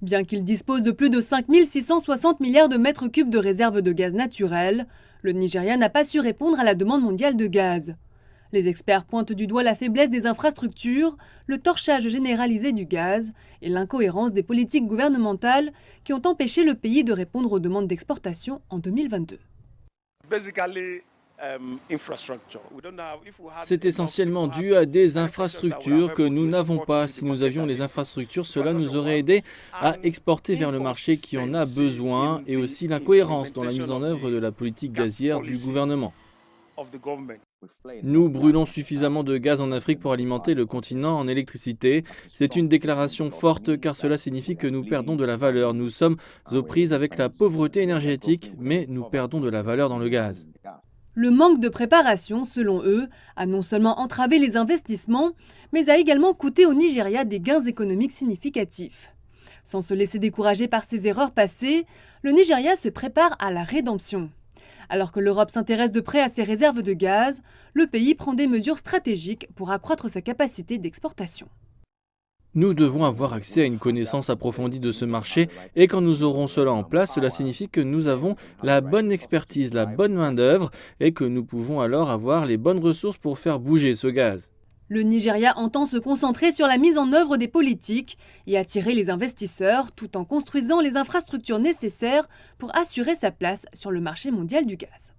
Bien qu'il dispose de plus de 5 660 milliards de mètres cubes de réserves de gaz naturel, le Nigeria n'a pas su répondre à la demande mondiale de gaz. Les experts pointent du doigt la faiblesse des infrastructures, le torchage généralisé du gaz et l'incohérence des politiques gouvernementales qui ont empêché le pays de répondre aux demandes d'exportation en 2022. C'est essentiellement dû à des infrastructures que nous n'avons pas. Si nous avions les infrastructures, cela nous aurait aidé à exporter vers le marché qui en a besoin et aussi l'incohérence dans la mise en œuvre de la politique gazière du gouvernement. Nous brûlons suffisamment de gaz en Afrique pour alimenter le continent en électricité. C'est une déclaration forte car cela signifie que nous perdons de la valeur. Nous sommes aux prises avec la pauvreté énergétique, mais nous perdons de la valeur dans le gaz. Le manque de préparation, selon eux, a non seulement entravé les investissements, mais a également coûté au Nigeria des gains économiques significatifs. Sans se laisser décourager par ses erreurs passées, le Nigeria se prépare à la rédemption. Alors que l'Europe s'intéresse de près à ses réserves de gaz, le pays prend des mesures stratégiques pour accroître sa capacité d'exportation. Nous devons avoir accès à une connaissance approfondie de ce marché et quand nous aurons cela en place, cela signifie que nous avons la bonne expertise, la bonne main-d'œuvre et que nous pouvons alors avoir les bonnes ressources pour faire bouger ce gaz. Le Nigeria entend se concentrer sur la mise en œuvre des politiques et attirer les investisseurs tout en construisant les infrastructures nécessaires pour assurer sa place sur le marché mondial du gaz.